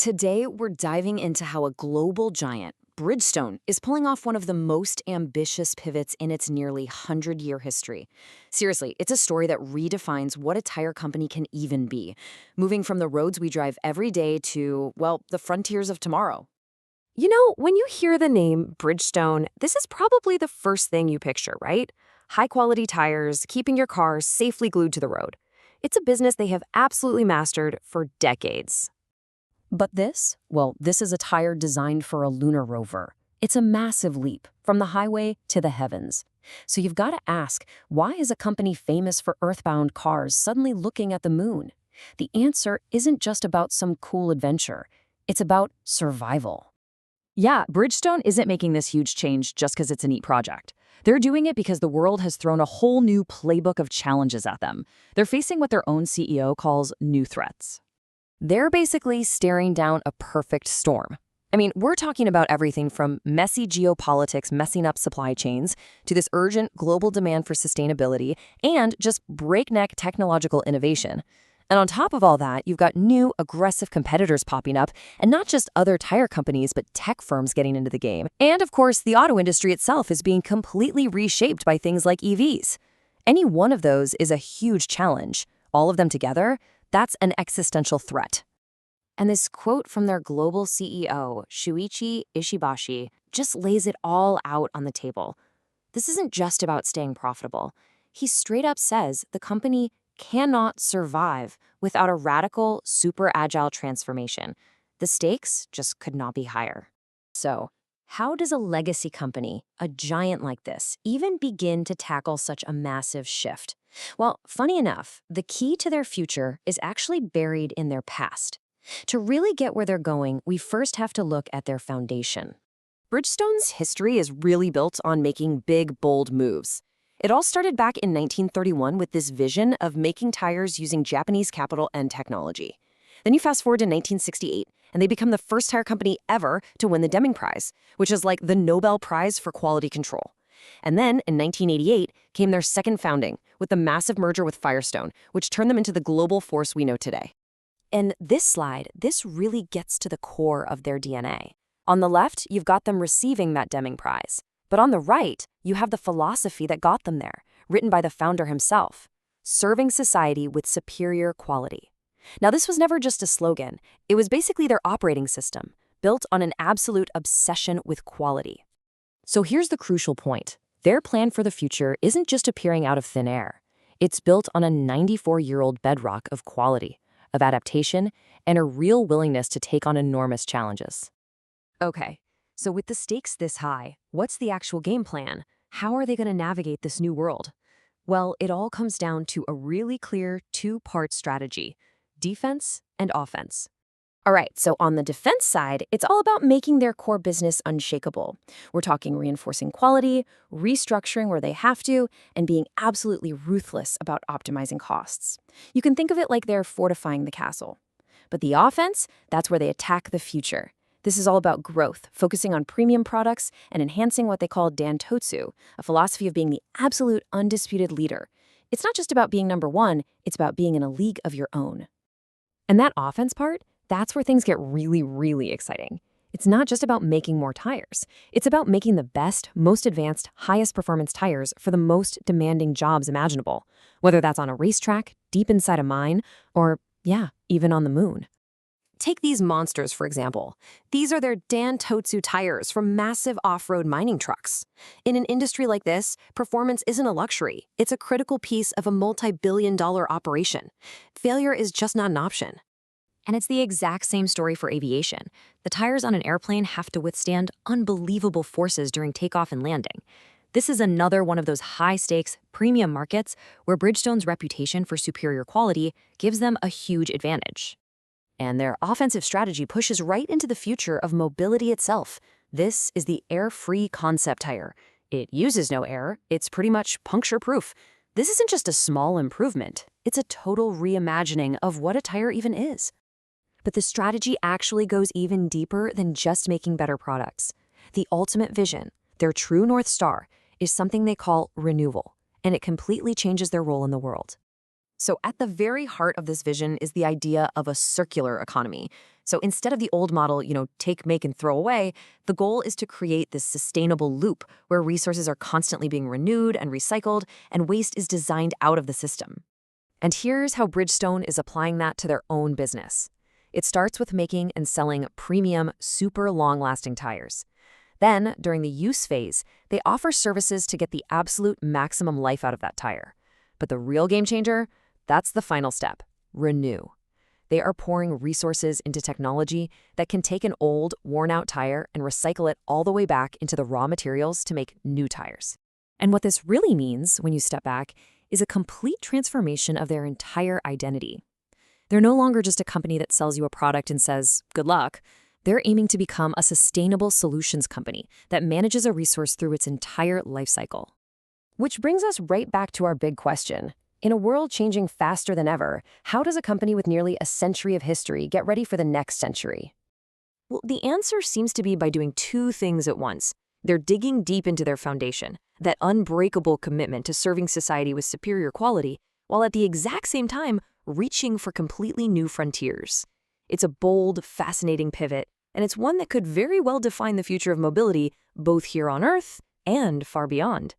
Today, we're diving into how a global giant, Bridgestone, is pulling off one of the most ambitious pivots in its nearly 100-year history. Seriously, it's a story that redefines what a tire company can even be, moving from the roads we drive every day to, well, the frontiers of tomorrow. You know, when you hear the name Bridgestone, this is probably the first thing you picture, right? High-quality tires, keeping your car safely glued to the road. It's a business they have absolutely mastered for decades. But this? Well, this is a tire designed for a lunar rover. It's a massive leap from the highway to the heavens. So you've got to ask, why is a company famous for earthbound cars suddenly looking at the moon? The answer isn't just about some cool adventure. It's about survival. Yeah, Bridgestone isn't making this huge change just because it's a neat project. They're doing it because the world has thrown a whole new playbook of challenges at them. They're facing what their own CEO calls new threats. They're basically staring down a perfect storm. I mean, we're talking about everything from messy geopolitics messing up supply chains to this urgent global demand for sustainability and just breakneck technological innovation. And on top of all that, you've got new, aggressive competitors popping up, and not just other tire companies, but tech firms getting into the game. And of course, the auto industry itself is being completely reshaped by things like EVs. Any one of those is a huge challenge. All of them together, that's an existential threat. And this quote from their global CEO, Shuichi Ishibashi, just lays it all out on the table. This isn't just about staying profitable. He straight up says the company cannot survive without a radical, super agile transformation. The stakes just could not be higher. So, how does a legacy company, a giant like this, even begin to tackle such a massive shift? Well, funny enough, the key to their future is actually buried in their past. To really get where they're going, we first have to look at their foundation. Bridgestone's history is really built on making big, bold moves. It all started back in 1931 with this vision of making tires using Japanese capital and technology. Then you fast forward to 1968, and they become the first tire company ever to win the Deming Prize, which is like the Nobel Prize for quality control. And then, in 1988, came their second founding, with the massive merger with Firestone, which turned them into the global force we know today. In this slide, this really gets to the core of their DNA. On the left, you've got them receiving that Deming Prize. But on the right, you have the philosophy that got them there, written by the founder himself: serving society with superior quality. Now, this was never just a slogan. It was basically their operating system, built on an absolute obsession with quality. So here's the crucial point. Their plan for the future isn't just appearing out of thin air. It's built on a 94-year-old bedrock of quality, of adaptation, and a real willingness to take on enormous challenges. Okay, so with the stakes this high, what's the actual game plan? How are they going to navigate this new world? Well, it all comes down to a really clear two-part strategy: defense and offense. All right, so on the defense side, it's all about making their core business unshakable. We're talking reinforcing quality, restructuring where they have to, and being absolutely ruthless about optimizing costs. You can think of it like they're fortifying the castle. But the offense, that's where they attack the future. This is all about growth, focusing on premium products and enhancing what they call dantotsu, a philosophy of being the absolute undisputed leader. It's not just about being number one, it's about being in a league of your own. And that offense part, that's where things get really, really exciting. It's not just about making more tires. It's about making the best, most advanced, highest performance tires for the most demanding jobs imaginable, whether that's on a racetrack, deep inside a mine, or, yeah, even on the moon. Take these monsters, for example. These are their Dantotsu tires from massive off-road mining trucks. In an industry like this, performance isn't a luxury. It's a critical piece of a multi-billion-dollar operation. Failure is just not an option. And it's the exact same story for aviation. The tires on an airplane have to withstand unbelievable forces during takeoff and landing. This is another one of those high-stakes, premium markets where Bridgestone's reputation for superior quality gives them a huge advantage. And their offensive strategy pushes right into the future of mobility itself. This is the air-free concept tire. It uses no air. It's pretty much puncture-proof. This isn't just a small improvement. It's a total reimagining of what a tire even is. But the strategy actually goes even deeper than just making better products. The ultimate vision, their true North Star, is something they call renewal, and it completely changes their role in the world. So at the very heart of this vision is the idea of a circular economy. So instead of the old model, take, make, and throw away, the goal is to create this sustainable loop where resources are constantly being renewed and recycled, and waste is designed out of the system. And here's how Bridgestone is applying that to their own business. It starts with making and selling premium, super long-lasting tires. Then, during the use phase, they offer services to get the absolute maximum life out of that tire. But the real game changer? That's the final step, renew. They are pouring resources into technology that can take an old, worn-out tire and recycle it all the way back into the raw materials to make new tires. And what this really means, when you step back, is a complete transformation of their entire identity. They're no longer just a company that sells you a product and says, good luck. They're aiming to become a sustainable solutions company that manages a resource through its entire life cycle. Which brings us right back to our big question. In a world changing faster than ever, how does a company with nearly a century of history get ready for the next century? Well, the answer seems to be by doing two things at once. They're digging deep into their foundation, that unbreakable commitment to serving society with superior quality, while at the exact same time reaching for completely new frontiers. It's a bold, fascinating pivot, and it's one that could very well define the future of mobility, both here on Earth and far beyond.